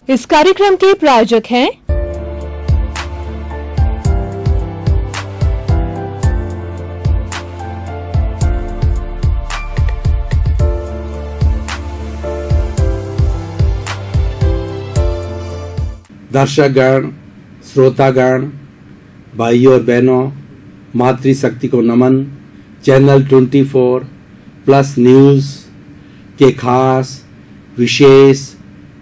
इस कार्यक्रम के प्रायोजक हैं दर्शकगण, श्रोतागण, भाइयों और बहनों, मातृशक्ति को नमन। चैनल 24 प्लस न्यूज के खास विशेष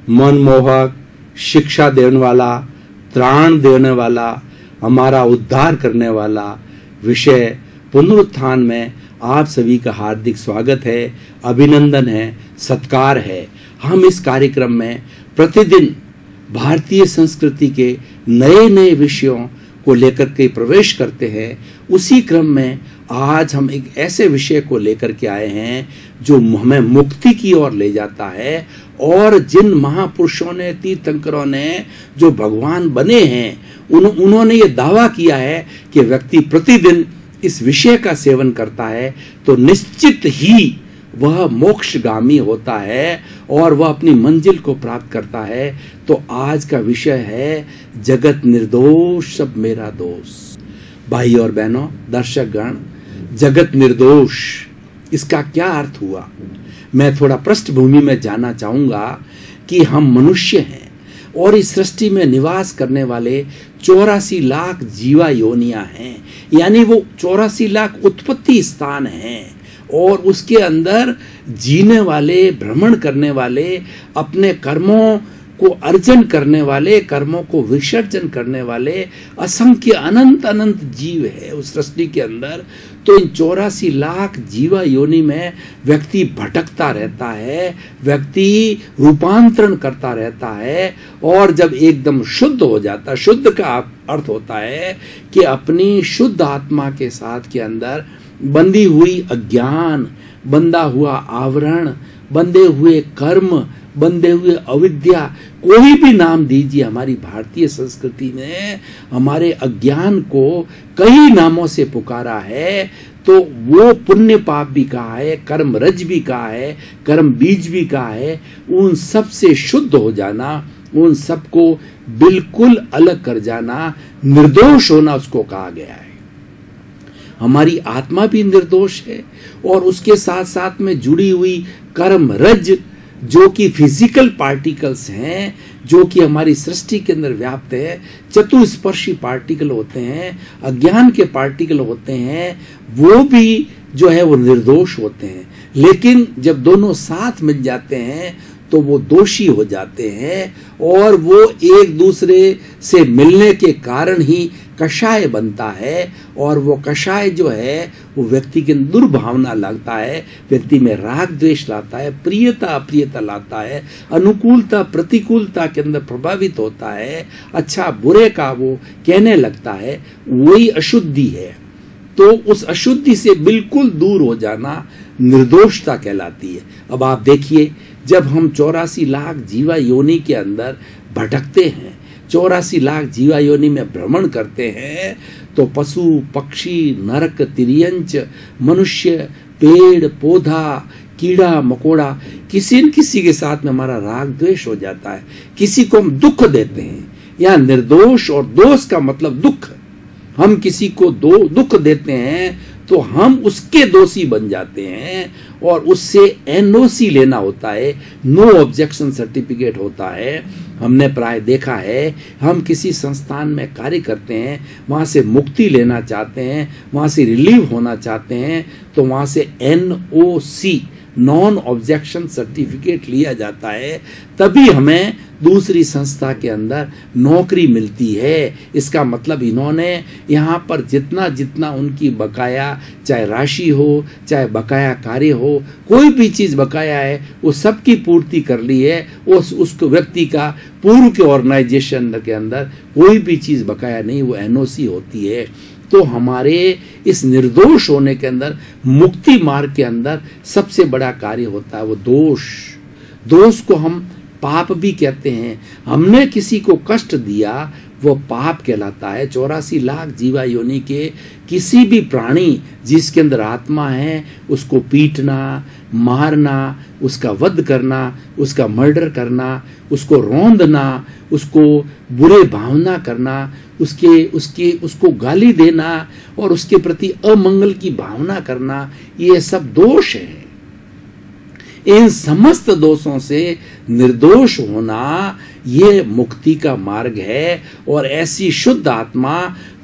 मनमोहक शिक्षा देने वाला, त्राण देने वाला, हमारा उद्धार करने वाला विषय पुनरुत्थान में आप सभी का हार्दिक स्वागत है, अभिनंदन है, सत्कार है। हम इस कार्यक्रम में प्रतिदिन भारतीय संस्कृति के नए नए विषयों को लेकर के प्रवेश करते हैं। उसी क्रम में आज हम एक ऐसे विषय को लेकर के आए हैं जो हमें मुक्ति की ओर ले जाता है, और जिन महापुरुषों ने, तीर्थंकरों ने जो भगवान बने हैं, उन्होंने ये दावा किया है कि व्यक्ति प्रतिदिन इस विषय का सेवन करता है तो निश्चित ही वह मोक्षगामी होता है और वह अपनी मंजिल को प्राप्त करता है। तो आज का विषय है जगत निर्दोष सब मेरा दोष। भाई और बहनों, दर्शकगण, जगत निर्दोष इसका क्या अर्थ हुआ? मैं थोड़ा पृष्ठभूमि में जाना चाहूंगा कि हम मनुष्य हैं और इस सृष्टि में निवास करने वाले 84 लाख जीवा योनियां हैं, यानी वो 84 लाख उत्पत्ति स्थान हैं, और उसके अंदर जीने वाले, भ्रमण करने वाले, अपने कर्मों को अर्जन करने वाले, कर्मों को विसर्जन करने वाले असंख्य अनंत अनंत जीव है उस सृष्टि के अंदर। तो इन 84 लाख जीवा योनि में व्यक्ति भटकता रहता है, व्यक्ति रूपांतरण करता रहता है, और जब एकदम शुद्ध हो जाता है, शुद्ध का अर्थ होता है कि अपनी शुद्ध आत्मा के साथ के अंदर बंधी हुई अज्ञान, बंधा हुआ आवरण, बंधे हुए कर्म, बंधे हुए अविद्या, कोई भी नाम दीजिए। हमारी भारतीय संस्कृति ने हमारे अज्ञान को कई नामों से पुकारा है। तो वो पुण्य पाप भी कहा है, कर्म रज भी कहा है, कर्म बीज भी कहा है। उन सब से शुद्ध हो जाना, उन सबको बिल्कुल अलग कर जाना, निर्दोष होना उसको कहा गया है। हमारी आत्मा भी निर्दोष है, और उसके साथ साथ में जुड़ी हुई कर्म रज, जो कि फिजिकल पार्टिकल्स हैं, जो कि हमारी सृष्टि के अंदर व्याप्त है, चतुस्पर्शी पार्टिकल होते हैं, अज्ञान के पार्टिकल होते हैं, वो भी जो है वो निर्दोष होते हैं। लेकिन जब दोनों साथ मिल जाते हैं तो वो दोषी हो जाते हैं, और वो एक दूसरे से मिलने के कारण ही कषाय बनता है, और वो कषाय जो है वो व्यक्ति के दुर्भावना लाता है, व्यक्ति में राग द्वेष लाता है, प्रियता अप्रियता लाता है, अनुकूलता प्रतिकूलता के अंदर प्रभावित होता है, अच्छा बुरे का वो कहने लगता है। वही अशुद्धि है। तो उस अशुद्धि से बिल्कुल दूर हो जाना निर्दोषता कहलाती है। अब आप देखिए, जब हम 84 लाख जीवा योनि के अंदर भटकते हैं, 84 लाख जीवा योनि में भ्रमण करते हैं, तो पशु पक्षी, नरक, तिर्यंच, मनुष्य, पेड़ पौधा, कीड़ा मकोड़ा, किसी न किसी के साथ में हमारा राग द्वेष हो जाता है। किसी को हम दुख देते हैं। या निर्दोष और दोष का मतलब दुख। हम किसी को दुख देते हैं तो हम उसके दोषी बन जाते हैं, और उससे एनओसी लेना होता है, नो ऑब्जेक्शन सर्टिफिकेट होता है। हमने प्राय देखा है, हम किसी संस्थान में कार्य करते हैं, वहाँ से मुक्ति लेना चाहते हैं, वहाँ से रिलीव होना चाहते हैं, तो वहाँ से एनओसी, नॉन ऑब्जेक्शन सर्टिफिकेट लिया जाता है, तभी हमें दूसरी संस्था के अंदर नौकरी मिलती है। इसका मतलब इन्होंने यहाँ पर जितना जितना उनकी बकाया, चाहे राशि हो, चाहे बकाया कार्य हो, कोई भी चीज़ बकाया है, वो सबकी पूर्ति कर ली है। उस व्यक्ति का पूर्व के ऑर्गेनाइजेशन के अंदर कोई भी चीज़ बकाया नहीं, वो एनओसी होती है। तो हमारे इस निर्दोष होने के अंदर, मुक्ति मार्ग के अंदर सबसे बड़ा कार्य होता है वो दोष। दोष को हम पाप भी कहते हैं। हमने किसी को कष्ट दिया, वो पाप कहलाता है। 84 लाख जीवा योनि के किसी भी प्राणी जिसके अंदर आत्मा है उसको पीटना, मारना, उसका वध करना, उसका मर्डर करना, उसको रौंदना, उसको बुरे भावना करना, उसको गाली देना और उसके प्रति अमंगल की भावना करना, ये सब दोष है। इन समस्त दोषों से निर्दोष होना ये मुक्ति का मार्ग है। और ऐसी शुद्ध आत्मा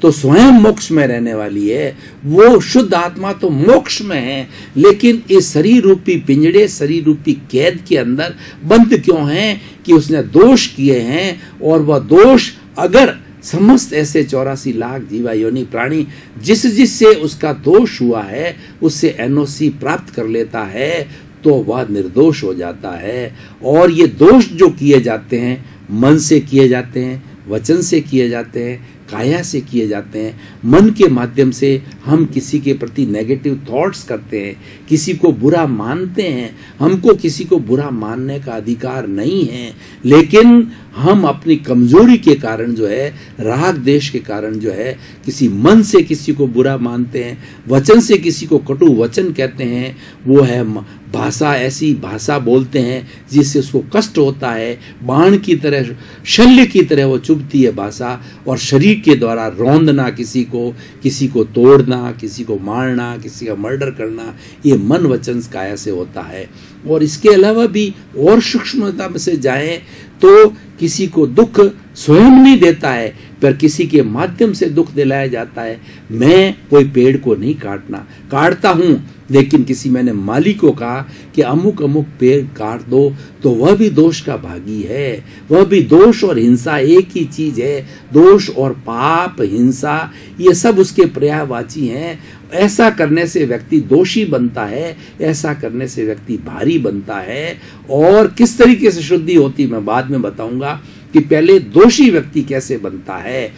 तो स्वयं मोक्ष में रहने वाली है। वो शुद्ध आत्मा तो मोक्ष में है, लेकिन इस शरीर रूपी पिंजड़े, शरीर रूपी कैद के अंदर बंद क्यों है कि उसने दोष किए हैं। और वह दोष अगर समस्त ऐसे 84 लाख जीवा योनि प्राणी जिससे उसका दोष हुआ है उससे एनओसी प्राप्त कर लेता है तो वह निर्दोष हो जाता है। और ये दोष जो किए जाते हैं मन से किए जाते हैं, वचन से किए जाते हैं, काया से किए जाते हैं। मन के माध्यम से हम किसी के प्रति नेगेटिव थॉट्स करते हैं, किसी को बुरा मानते हैं। हमको किसी को बुरा मानने का अधिकार नहीं है, लेकिन हम अपनी कमजोरी के कारण जो है, राग देश के कारण जो है, किसी मन से किसी को बुरा मानते हैं, वचन से किसी को कटु वचन कहते हैं। वो है भाषा, ऐसी भाषा बोलते हैं जिससे उसको कष्ट होता है। बाण की तरह, शल्य की तरह वो चुभती है भाषा। और शरीर के द्वारा रौंदना, किसी को तोड़ना, किसी को मारना, किसी का मर्डर करना, ये मन वचन काया से होता है। और इसके अलावा भी और सूक्ष्मता में से जाएं तो किसी को दुख स्वयं नहीं देता है, पर किसी के माध्यम से दुख दिलाया जाता है। मैं कोई पेड़ को नहीं काटता हूं, लेकिन मैंने माली को कहा कि अमुक अमुक पेड़ काट दो, तो वह भी दोष का भागी है। वह भी दोष और हिंसा एक ही चीज है। दोष और पाप, हिंसा, ये सब उसके पर्यायवाची हैं। ऐसा करने से व्यक्ति दोषी बनता है, ऐसा करने से व्यक्ति भारी बनता है। और किस तरीके से शुद्धि होती मैं बाद में बताऊंगा कि पहले दोषी व्यक्ति कैसे बनता है।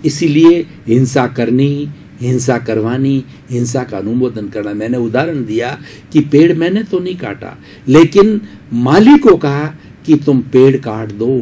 इसीलिए हिंसा करनी, हिंसा करवानी, हिंसा का अनुमोदन करना। मैंने उदाहरण दिया कि पेड़ मैंने तो नहीं काटा, लेकिन माली को कहा कि तुम पेड़ काट दो।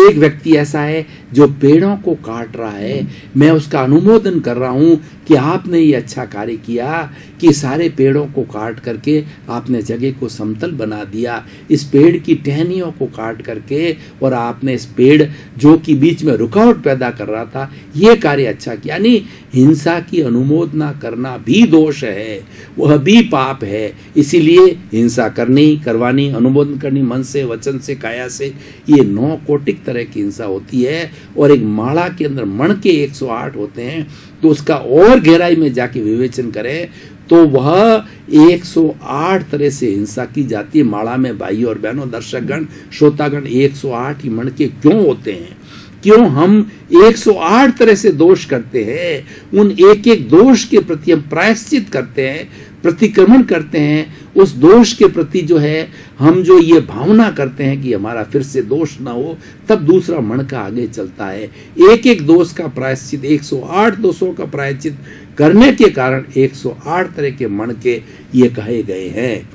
एक व्यक्ति ऐसा है जो पेड़ों को काट रहा है, मैं उसका अनुमोदन कर रहा हूं कि आपने ये अच्छा कार्य किया कि सारे पेड़ों को काट करके आपने जगह को समतल बना दिया। इस पेड़ की टहनियों को काट करके और आपने इस पेड़ जो कि बीच में रुकावट पैदा कर रहा था, ये कार्य अच्छा किया। यानी हिंसा की अनुमोदना करना भी दोष है, वह भी पाप है। इसीलिए हिंसा करनी, करवानी, अनुमोदन करनी मन से, वचन से, काया से, ये 9 कोटिक तरह की हिंसा होती है। और एक माला के अंदर मण के 108 होते हैं, तो उसका और गहराई में जाके विवेचन करें तो वह 108 तरह से हिंसा की जाती है। माला में भाई और बहनों, दर्शकगण, श्रोतागण, 108 ही मण के क्यों होते हैं? क्यों हम 108 तरह से दोष करते हैं? उन एक एक दोष के प्रति हम प्रायश्चित करते हैं, प्रतिक्रमण करते हैं। उस दोष के प्रति जो है हम जो ये भावना करते हैं कि हमारा फिर से दोष ना हो, तब दूसरा मणका आगे चलता है। एक एक दोष का प्रायश्चित, 108 दोषों का प्रायश्चित करने के कारण 108 तरह के मणके ये कहे गए हैं।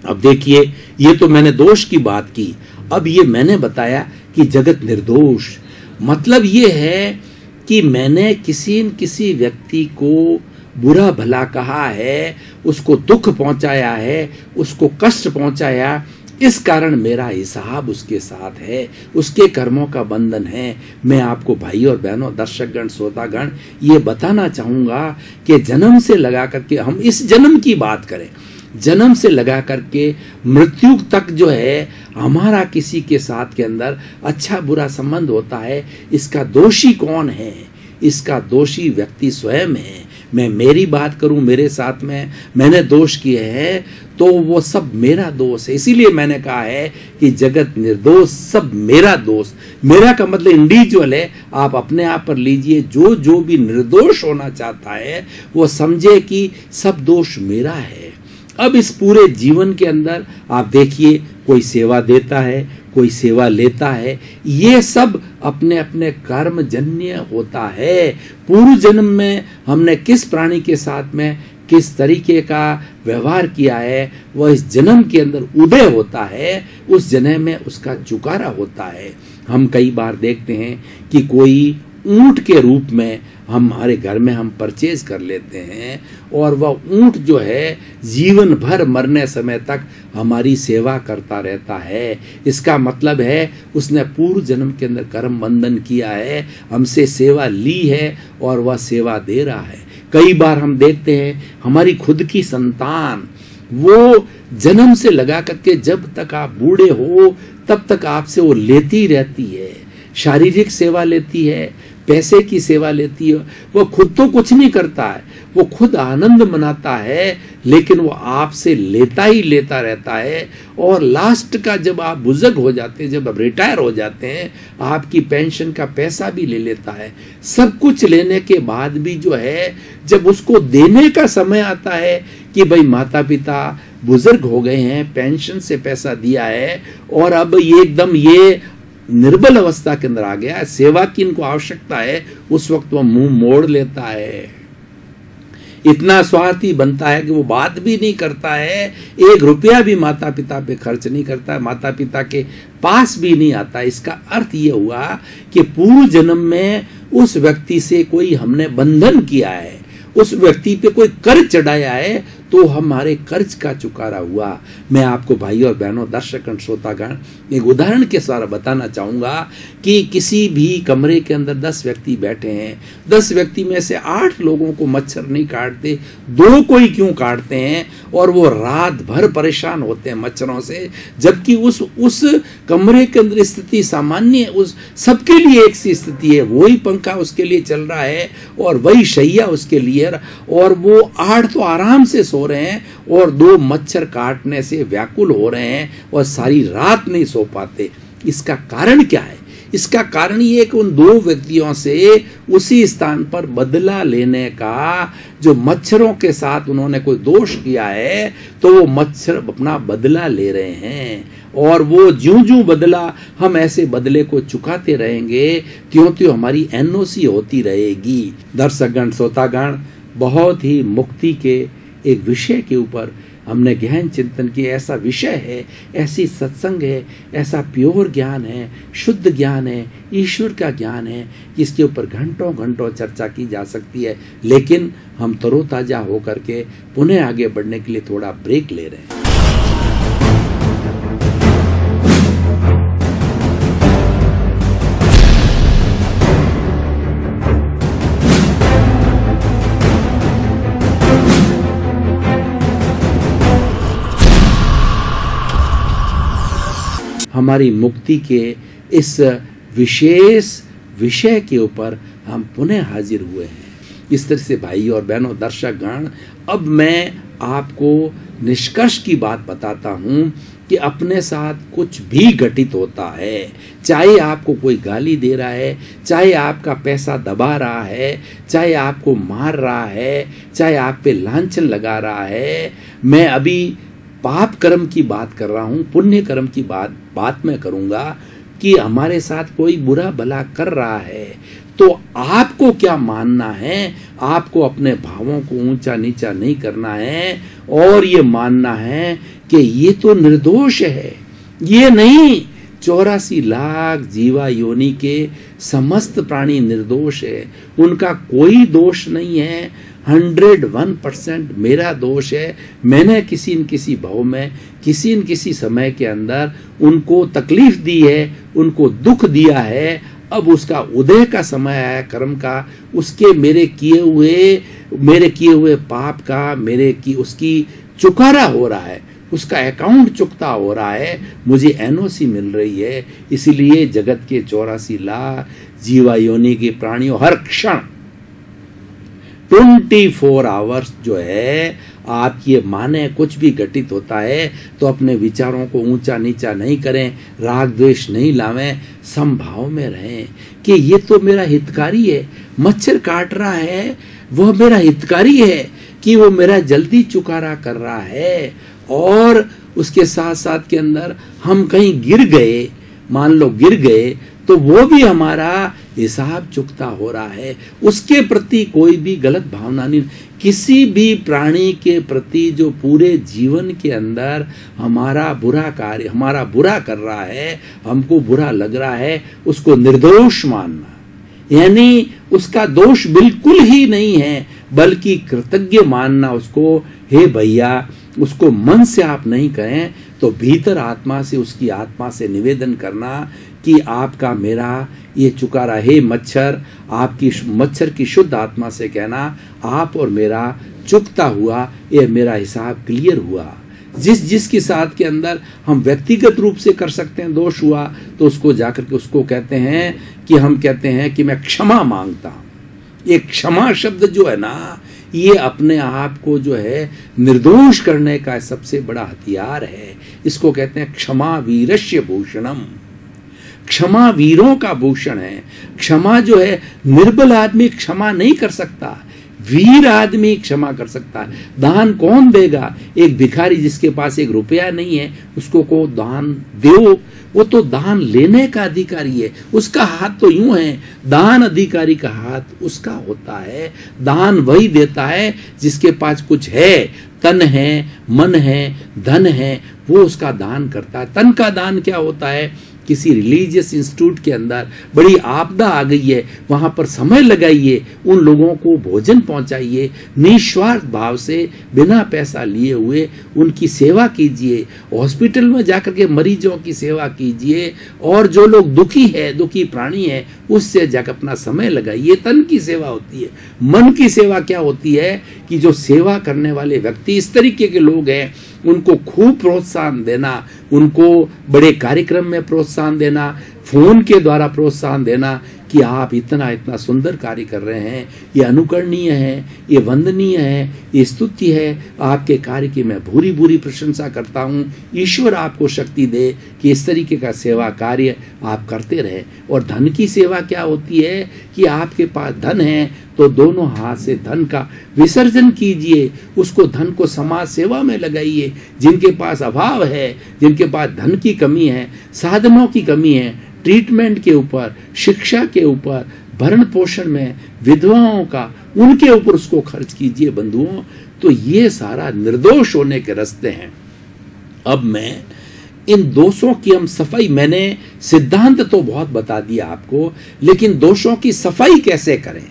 अब देखिए, ये तो मैंने दोष की बात की। अब ये मैंने बताया कि जगत निर्दोष, मतलब ये है कि मैंने किसी व्यक्ति को बुरा भला कहा है, उसको दुख पहुंचाया है, उसको कष्ट पहुंचाया, इस कारण मेरा हिसाब उसके साथ है, उसके कर्मों का बंधन है। मैं आपको भाई और बहनों, दर्शकगण, श्रोतागण, ये बताना चाहूंगा कि जन्म से लगा करके, हम इस जन्म की बात करें, जन्म से लगा करके मृत्यु तक जो है हमारा किसी के साथ के अंदर अच्छा बुरा संबंध होता है। इसका दोषी कौन है? इसका दोषी व्यक्ति स्वयं है। मैं मेरी बात करूं, मेरे साथ में मैंने दोष किए हैं तो वो सब मेरा दोष है। इसीलिए मैंने कहा है कि जगत निर्दोष, सब मेरा दोष। मेरा का मतलब इंडिविजुअल है, आप अपने आप पर लीजिए। जो भी निर्दोष होना चाहता है वो समझे कि सब दोष मेरा है। अब इस पूरे जीवन के अंदर आप देखिए, कोई सेवा देता है, कोई सेवा लेता है, ये सब अपने अपने कर्म जन्य होता है। पूर्व जन्म में हमने किस प्राणी के साथ में किस तरीके का व्यवहार किया है, वह इस जन्म के अंदर उदय होता है, उस जन्म में उसका चुकारा होता है। हम कई बार देखते हैं कि कोई ऊंट के रूप में हमारे घर में हम परचेज कर लेते हैं और वह ऊंट जो है जीवन भर मरने समय तक हमारी सेवा करता रहता है। इसका मतलब है उसने पूर्व जन्म के अंदर कर्म बंधन किया है, हमसे सेवा ली है और वह सेवा दे रहा है। कई बार हम देखते हैं हमारी खुद की संतान वो जन्म से लगा करके जब तक आप बूढ़े हो तब तक आपसे वो लेती रहती है, शारीरिक सेवा लेती है, पैसे की सेवा लेती है। वो खुद तो कुछ नहीं करता है, वो खुद आनंद मनाता है, लेकिन वो आपसे लेता ही लेता रहता है। और लास्ट का जब आप बुजुर्ग हो जाते हैं, जब आप रिटायर हो जाते हैं, आपकी पेंशन का पैसा भी ले लेता है। सब कुछ लेने के बाद भी जो है जब उसको देने का समय आता है कि भाई माता पिता बुजुर्ग हो गए हैं, पेंशन से पैसा दिया है और अब ये एकदम ये निर्बल अवस्था के अंदर आ गया है, सेवा की इनको आवश्यकता है, उस वक्त वह मुंह मोड़ लेता है। इतना स्वार्थी बनता है कि वो बात भी नहीं करता है, 1 रुपया भी माता पिता पे खर्च नहीं करता है, माता पिता के पास भी नहीं आता। इसका अर्थ ये हुआ कि पूर्व जन्म में उस व्यक्ति से कोई हमने बंधन किया है, उस व्यक्ति पे कोई कर्ज चढ़ाया है, तो हमारे कर्ज का चुकारा हुआ। मैं आपको भाई और बहनों, दर्शकगण, श्रोतागण एक उदाहरण के साथ बताना चाहूंगा कि किसी भी कमरे के अंदर 10 व्यक्ति बैठे हैं, 10 व्यक्ति में से 8 लोगों को मच्छर नहीं काटते, 2 को ही क्यों काटते हैं और वो रात भर परेशान होते हैं मच्छरों से, जबकि उस कमरे के अंदर स्थिति सामान्य है, उस सबके लिए एक सी स्थिति है, वही पंखा उसके लिए चल रहा है और वही शैया उसके लिए, और वो 8 तो आराम से सो रहे हैं और 2 मच्छर काटने से व्याकुल हो रहे हैं और सारी रात नहीं सो पाते। इसका कारण क्या है? इसका कारण ये कि उन 2 व्यक्तियों से उसी स्थान पर बदला लेने का, जो मच्छरों के साथ उन्होंने कोई दोष किया है, तो वो मच्छर अपना बदला ले रहे हैं और वो ज्यों-ज्यों बदला, हम ऐसे बदले को चुकाते रहेंगे, त्यों-त्यों हमारी एनओसी होती रहेगी। दर्शकगण, श्रोतागण, बहुत ही मुक्ति के एक विषय के ऊपर हमने गहन चिंतन किया। ऐसा विषय है, ऐसी सत्संग है, ऐसा प्योर ज्ञान है, शुद्ध ज्ञान है, ईश्वर का ज्ञान है, जिसके ऊपर घंटों घंटों चर्चा की जा सकती है। लेकिन हम तरोताजा होकर के पुनः आगे बढ़ने के लिए थोड़ा ब्रेक ले रहे हैं। हमारी मुक्ति के इस विशेष विषय के ऊपर हम पुनः हाजिर हुए हैं। इस तरह से भाई और बहनों, दर्शकगण, अब मैं आपको निष्कर्ष की बात बताता हूं कि अपने साथ कुछ भी घटित होता है, चाहे आपको कोई गाली दे रहा है, चाहे आपका पैसा दबा रहा है, चाहे आपको मार रहा है, चाहे आप पे लांछन लगा रहा है। मैं अभी पाप कर्म की बात कर रहा हूं, पुण्य कर्म की बात मैं करूंगा कि हमारे साथ कोई बुरा भला कर रहा है, तो आपको क्या मानना है? आपको अपने भावों को ऊंचा नीचा नहीं करना है और ये मानना है कि ये तो निर्दोष है, ये नहीं, 84 लाख जीवा योनि के समस्त प्राणी निर्दोष है, उनका कोई दोष नहीं है। 101% मेरा दोष है। मैंने किसी न किसी भाव में, किसी न किसी समय के अंदर उनको तकलीफ दी है, उनको दुख दिया है। अब उसका उदय का समय आया कर्म का, उसके मेरे किए हुए पाप का उसकी चुकारा हो रहा है, उसका अकाउंट चुकता हो रहा है, मुझे एनओसी मिल रही है। इसीलिए जगत के 84 लाख जीवा योनि के प्राणियों हर क्षण 24 आवर्स जो है, आप ये माने कुछ भी घटित होता है तो अपने विचारों को ऊंचा नीचा नहीं करें, राग द्वेष नहीं लावें, समभाव में रहें कि ये तो मेरा हितकारी है। मच्छर काट रहा है, वह मेरा हितकारी है कि वो मेरा जल्दी चुकारा कर रहा है। और उसके साथ साथ के अंदर हम कहीं गिर गए, मान लो गिर गए, तो वो भी हमारा हिसाब चुकता हो रहा है, उसके प्रति कोई भी गलत भावना नहीं। किसी भी प्राणी के प्रति जो पूरे जीवन के अंदर हमारा बुरा कार्य, हमारा बुरा कर रहा है, हमको बुरा लग रहा है, उसको निर्दोष मानना, यानी उसका दोष बिल्कुल ही नहीं है, बल्कि कृतज्ञ मानना उसको। हे भैया, उसको मन से आप नहीं कहें तो भीतर आत्मा से, उसकी आत्मा से निवेदन करना कि आपका मेरा ये चुका रहा है मच्छर, आपकी मच्छर की शुद्ध आत्मा से कहना आप और मेरा चुकता हुआ, ये मेरा हिसाब क्लियर हुआ। जिसके साथ के अंदर हम व्यक्तिगत रूप से कर सकते हैं दोष हुआ, तो उसको जाकर के उसको कहते हैं कि हम कहते हैं कि मैं क्षमा मांगता हूं। ये क्षमा शब्द जो है ना, ये अपने आप को जो है निर्दोष करने का सबसे बड़ा हथियार है। इसको कहते हैं क्षमा वीरस्य भूषणम। क्षमा वीरों का भूषण है। क्षमा जो है, निर्बल आदमी क्षमा नहीं कर सकता, वीर आदमी क्षमा कर सकता है। दान कौन देगा? एक भिखारी जिसके पास एक रुपया नहीं है, उसको को दान दो, वो तो दान लेने का अधिकारी है, उसका हाथ तो यूं है। दान अधिकारी का हाथ उसका होता है। दान वही देता है जिसके पास कुछ है, तन है, मन है, धन है, वो उसका दान करता है। तन का दान क्या होता है? किसी रिलीजियस इंस्टीट्यूट के अंदर बड़ी आपदा आ गई है, वहां पर समय लगाइए, उन लोगों को भोजन पहुंचाइए, निस्वार्थ भाव से बिना पैसा लिए हुए उनकी सेवा कीजिए। हॉस्पिटल में जाकर के मरीजों की सेवा कीजिए, और जो लोग दुखी है, दुखी प्राणी है, उससे जाकर अपना समय लगाइए। तन की सेवा होती है। मन की सेवा क्या होती है कि जो सेवा करने वाले व्यक्ति इस तरीके के लोग हैं, उनको खूब प्रोत्साहन देना, उनको बड़े कार्यक्रम में प्रोत्साहन देना, फोन के द्वारा प्रोत्साहन देना कि आप इतना इतना सुंदर कार्य कर रहे हैं, ये अनुकरणीय है, ये वंदनीय है, ये स्तुति है, आपके कार्य की मैं भूरी भूरी प्रशंसा करता हूँ। ईश्वर आपको शक्ति दे कि इस तरीके का सेवा कार्य आप करते रहे। और धन की सेवा क्या होती है कि आपके पास धन है तो दोनों हाथ से धन का विसर्जन कीजिए, उसको धन को समाज सेवा में लगाइए। जिनके पास अभाव है, जिनके पास धन की कमी है, साधनों की कमी है, ट्रीटमेंट के ऊपर, शिक्षा के ऊपर, भरण पोषण में, विधवाओं का, उनके ऊपर उसको खर्च कीजिए बंधुओं। तो ये सारा निर्दोष होने के रास्ते हैं। अब मैं इन दोषों की हम सफाई, मैंने सिद्धांत तो बहुत बता दिया आपको, लेकिन दोषों की सफाई कैसे करें,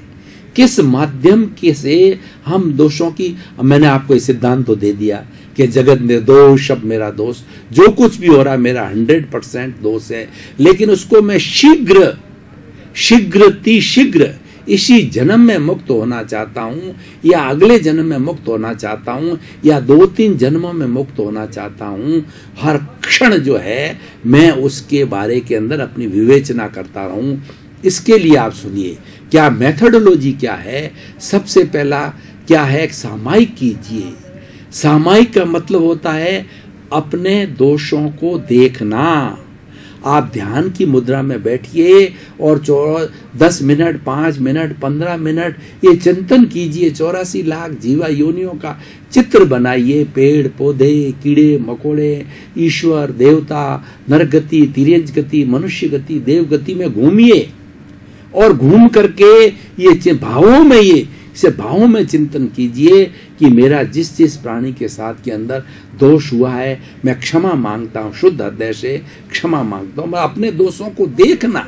किस माध्यम के से हम दोषों की, मैंने आपको ये सिद्धांत तो दे दिया कि जगत निर्दोष, अब मेरा दोष, जो कुछ भी हो रहा है मेरा 100% दोष है, लेकिन उसको मैं शीघ्र इसी जन्म में मुक्त होना चाहता हूं, या अगले जन्म में मुक्त होना चाहता हूं, या 2-3 जन्मों में मुक्त होना चाहता हूं। हर क्षण जो है मैं उसके बारे के अंदर अपनी विवेचना करता रहूं। इसके लिए आप सुनिए, क्या मेथोडोलॉजी क्या है। सबसे पहला क्या है, सामायिक कीजिए। सामायिक का मतलब होता है अपने दोषों को देखना। आप ध्यान की मुद्रा में बैठिए और 10 मिनट, 5 मिनट, 15 मिनट ये चिंतन कीजिए। 84 लाख जीवा योनियों का चित्र बनाइए। पेड़ पौधे, कीड़े मकोड़े, ईश्वर, देवता, नरगति, तिर्यज गति, मनुष्य गति, देव गति में घूमिए, और घूम करके ये भावों में चिंतन कीजिए कि मेरा जिस प्राणी के साथ के अंदर दोष हुआ है, मैं क्षमा मांगता हूं, शुद्ध हृदय से क्षमा मांगता हूं। अपने दोषों को देखना,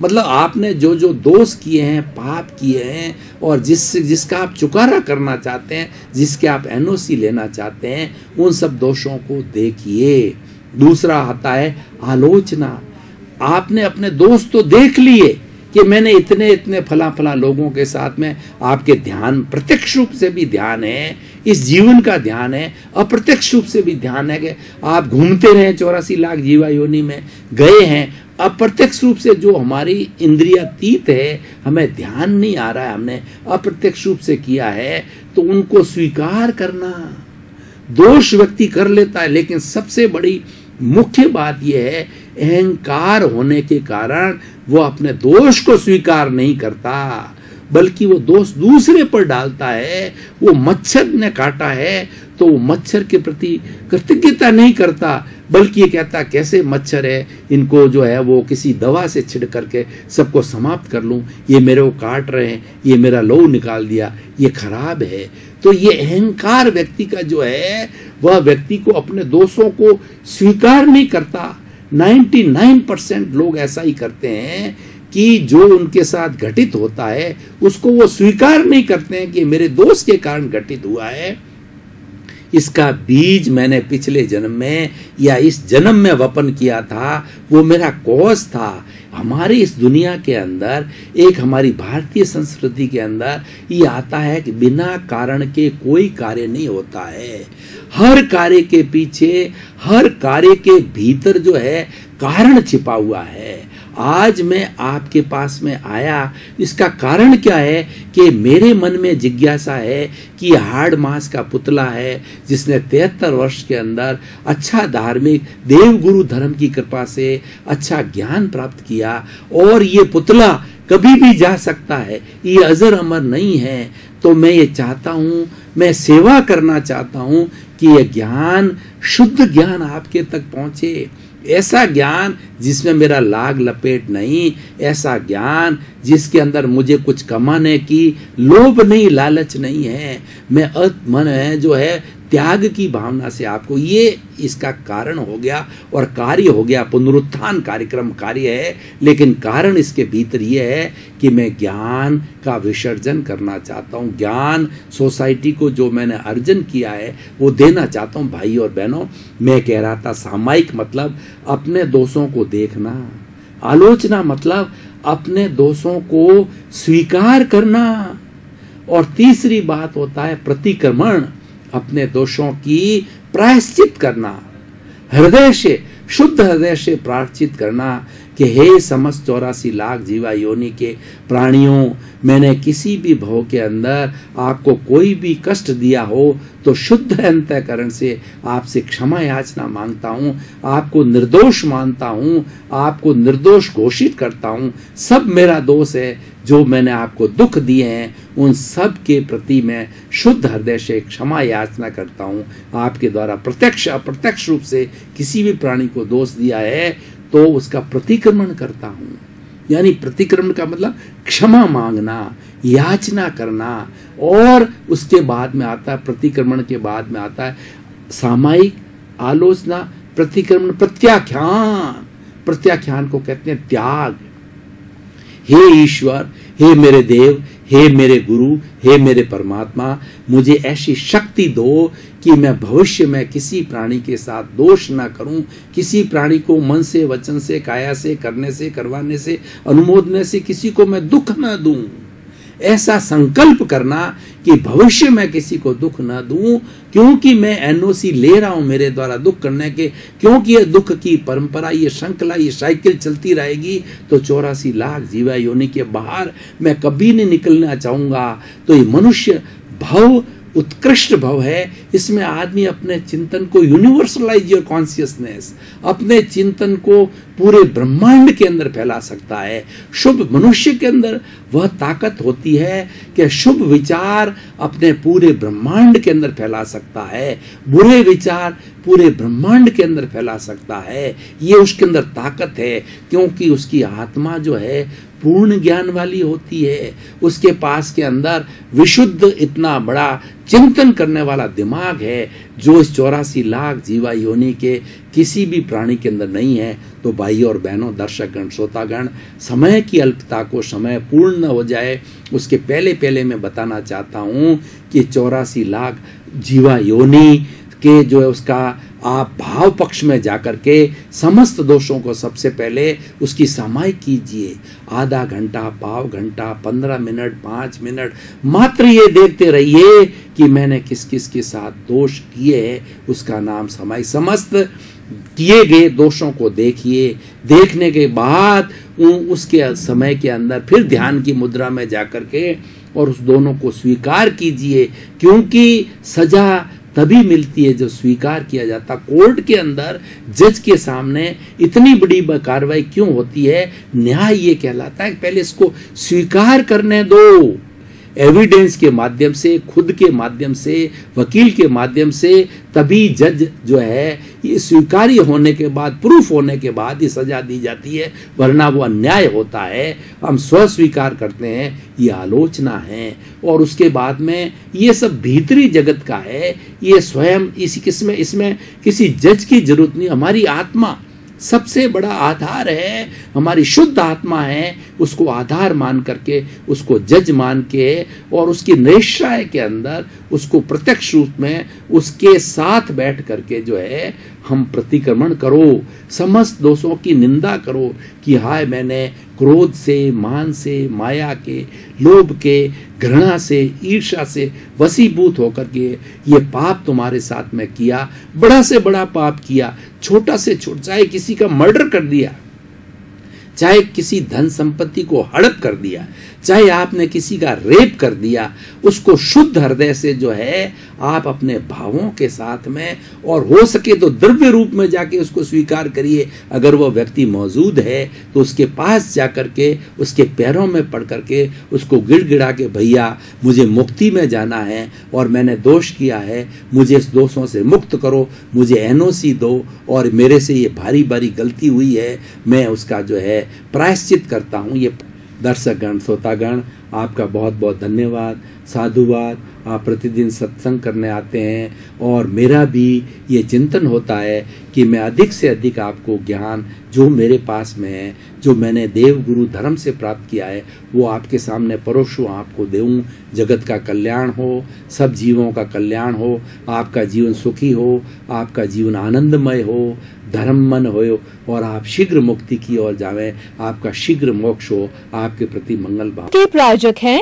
मतलब आपने जो जो दोष किए हैं, पाप किए हैं, और जिसका आप चुकारा करना चाहते हैं, जिसके आप एनओसी लेना चाहते हैं, उन सब दोषों को देखिए। दूसरा आता है आलोचना। आपने अपने दोष तो देख लिए कि मैंने इतने फला लोगों के साथ में, आपके ध्यान प्रत्यक्ष रूप से भी ध्यान है, इस जीवन का ध्यान है, अप्रत्यक्ष रूप से भी ध्यान है कि आप घूमते रहे 84 लाख जीवा योनि में गए हैं। अप्रत्यक्ष रूप से जो हमारी इंद्रियातीत है, हमें ध्यान नहीं आ रहा है, हमने अप्रत्यक्ष रूप से किया है, तो उनको स्वीकार करना। दोष व्यक्ति कर लेता है, लेकिन सबसे बड़ी मुख्य बात यह है, अहंकार होने के कारण वो अपने दोष को स्वीकार नहीं करता, बल्कि वो दोष दूसरे पर डालता है। वो मच्छर ने काटा है तो वो मच्छर के प्रति कृतज्ञता नहीं करता, बल्कि ये कहता कैसे मच्छर है, इनको जो है वो किसी दवा से छिड़क करके सबको समाप्त कर लूं, ये मेरे को काट रहे हैं, ये मेरा लहू निकाल दिया, ये खराब है। तो ये अहंकार व्यक्ति का जो है वह व्यक्ति को अपने दोषों को स्वीकार नहीं करता। 99% लोग ऐसा ही करते हैं कि जो उनके साथ घटित होता है उसको वो स्वीकार नहीं करते हैं कि मेरे दोष के कारण घटित हुआ है। इसका बीज मैंने पिछले जन्म में या इस जन्म में वपन किया था, वो मेरा कॉज था। हमारी इस दुनिया के अंदर, एक हमारी भारतीय संस्कृति के अंदर ये आता है कि बिना कारण के कोई कार्य नहीं होता है। हर कार्य के पीछे, हर कार्य के भीतर जो है कारण छिपा हुआ है। आज मैं आपके पास में आया, इसका कारण क्या है कि मेरे मन में जिज्ञासा है कि ये हाड़ मांस का पुतला है जिसने 73 वर्ष के अंदर अच्छा धार्मिक देवगुरु धर्म की कृपा से अच्छा ज्ञान प्राप्त किया, और ये पुतला कभी भी जा सकता है, ये अजर अमर नहीं है। तो मैं ये चाहता हूँ, मैं सेवा करना चाहता हूँ कि ये ज्ञान, शुद्ध ज्ञान आपके तक पहुंचे। ऐसा ज्ञान जिसमें मेरा लाग लपेट नहीं, ऐसा ज्ञान जिसके अंदर मुझे कुछ कमाने की लोभ नहीं, लालच नहीं है। मैं मन है जो है त्याग की भावना से आपको, ये इसका कारण हो गया और कार्य हो गया। पुनरुत्थान कार्यक्रम कार्य है, लेकिन कारण इसके भीतर ये है कि मैं ज्ञान का विसर्जन करना चाहता हूँ। ज्ञान सोसाइटी को जो मैंने अर्जन किया है वो देना चाहता हूँ। भाई और बहनों, मैं कह रहा था सामायिक मतलब अपने दोषों को देखना, आलोचना मतलब अपने दोषों को स्वीकार करना, और तीसरी बात होता है प्रतिक्रमण, अपने दोषों की प्रायश्चित करना, हृदय से, शुद्ध हृदय से प्रायश्चित करना कि हे समस्त 84 लाख जीवा योनि के प्राणियों, मैंने किसी भी भव के अंदर आपको कोई भी कष्ट दिया हो तो शुद्ध अंतःकरण से आपसे क्षमा याचना मांगता हूँ, आपको निर्दोष मानता हूँ, आपको निर्दोष घोषित करता हूँ। सब मेरा दोष है, जो मैंने आपको दुख दिए हैं उन सब के प्रति मैं शुद्ध हृदय से क्षमा याचना करता हूँ। आपके द्वारा प्रत्यक्ष अप्रत्यक्ष रूप से किसी भी प्राणी को दोष दिया है तो उसका प्रतिक्रमण करता हूँ। यानी प्रतिक्रमण का मतलब क्षमा मांगना, याचना करना, और उसके बाद में आता है, प्रतिक्रमण के बाद में आता है सामायिक आलोचना, प्रतिक्रमण, प्रत्याख्यान। प्रत्याख्यान को कहते हैं त्याग। हे ईश्वर, हे मेरे देव, हे मेरे गुरु, हे मेरे परमात्मा, मुझे ऐसी शक्ति दो कि मैं भविष्य में किसी प्राणी के साथ दोष ना करूं, किसी प्राणी को मन से, वचन से, काया से, करने से, करवाने से, अनुमोदने से किसी को मैं दुख ना दूं। ऐसा संकल्प करना कि भविष्य में किसी को दुख ना दूं, क्योंकि मैं एनओसी ले रहा हूं मेरे द्वारा दुख करने के, क्योंकि ये दुख की परंपरा, ये श्रृंखला, ये साइकिल चलती रहेगी तो 84 लाख जीवा योनि के बाहर मैं कभी नहीं निकलना चाहूंगा। तो ये मनुष्य भव उत्कृष्ट भव है, इसमें आदमी अपने चिंतन को, यूनिवर्सलाइज योर कॉन्शियसनेस, अपने चिंतन को पूरे ब्रह्मांड के अंदर फैला सकता है। शुभ मनुष्य के अंदर वह ताकत होती है कि शुभ विचार अपने पूरे ब्रह्मांड के अंदर फैला सकता है, बुरे विचार पूरे ब्रह्मांड के अंदर फैला सकता है। ये उसके अंदर ताकत है, क्योंकि उसकी आत्मा जो है पूर्ण ज्ञान वाली होती है। उसके पास के अंदर विशुद्ध इतना बड़ा चिंतन करने वाला दिमाग है, जो इस 84 लाख जीवा योनि के किसी भी प्राणी के अंदर नहीं है। तो भाई और बहनों, दर्शकगण, श्रोतागण, समय की अल्पता को समय पूर्ण न हो जाए उसके पहले पहले मैं बताना चाहता हूँ कि 84 लाख जीवा योनि के जो है उसका आप भाव पक्ष में जाकर के समस्त दोषों को सबसे पहले उसकी सामायिक कीजिए। आधा घंटा, पाव घंटा, 15 मिनट, 5 मिनट मात्र ये देखते रहिए कि मैंने किस किस के साथ दोष किए हैं, उसका नाम सामायिक। समस्त किए गए दोषों को देखिए, देखने के बाद उसके समय के अंदर फिर ध्यान की मुद्रा में जाकर के और उस दोनों को स्वीकार कीजिए, क्योंकि सजा तभी मिलती है जब स्वीकार किया जाता। कोर्ट के अंदर जज के सामने इतनी बड़ी कार्रवाई क्यों होती है? न्याय ये कहलाता है कि पहले इसको स्वीकार करने दो। एविडेंस के माध्यम से, खुद के माध्यम से, वकील के माध्यम से, तभी जज जो है ये स्वीकार्य होने के बाद, प्रूफ होने के बाद ये सजा दी जाती है, वरना वो अन्याय होता है। हम स्वीकार करते हैं ये आलोचना है, और उसके बाद में ये सब भीतरी जगत का है, ये स्वयं इसमें किसी जज की जरूरत नहीं। हमारी आत्मा सबसे बड़ा आधार है, हमारी शुद्ध आत्मा है, उसको आधार मान करके, उसको जज मान के, और उसकी निश्चय के अंदर उसको प्रत्यक्ष रूप में उसके साथ बैठ करके जो है हम प्रतिक्रमण करो, समस्त दोषों की निंदा करो कि हाय मैंने क्रोध से, मान से, माया के, लोभ के, घृणा से, ईर्ष्या से वशीभूत होकर के ये पाप तुम्हारे साथ में किया, बड़ा से बड़ा पाप किया, छोटा से छोटा, चाहे किसी का मर्डर कर दिया, चाहे किसी धन संपत्ति को हड़प कर दिया, चाहे आपने किसी का रेप कर दिया, उसको शुद्ध हृदय से जो है आप अपने भावों के साथ में, और हो सके तो द्रव्य रूप में जाके उसको स्वीकार करिए। अगर वो व्यक्ति मौजूद है तो उसके पास जाकर के, उसके पैरों में पड़ करके उसको गिड़गिड़ा के, भैया मुझे मुक्ति में जाना है और मैंने दोष किया है, मुझे इस दोषों से मुक्त करो, मुझे एनओसी दो, और मेरे से ये भारी भारी गलती हुई है, मैं उसका जो है प्रायश्चित करता हूँ। ये दर्शकगण, श्रोतागण, आपका बहुत बहुत धन्यवाद, साधुवाद। आप प्रतिदिन सत्संग करने आते हैं, और मेरा भी ये चिंतन होता है कि मैं अधिक से अधिक आपको ज्ञान जो मेरे पास में है, जो मैंने देव गुरु धर्म से प्राप्त किया है, वो आपके सामने परोसूं, आपको देऊं। जगत का कल्याण हो, सब जीवों का कल्याण हो, आपका जीवन सुखी हो, आपका जीवन आनंदमय हो, धर्ममन हो, और आप शीघ्र मुक्ति की ओर जावें, आपका शीघ्र मोक्ष हो। आपके प्रति मंगल भाव। के प्रायोजक हैं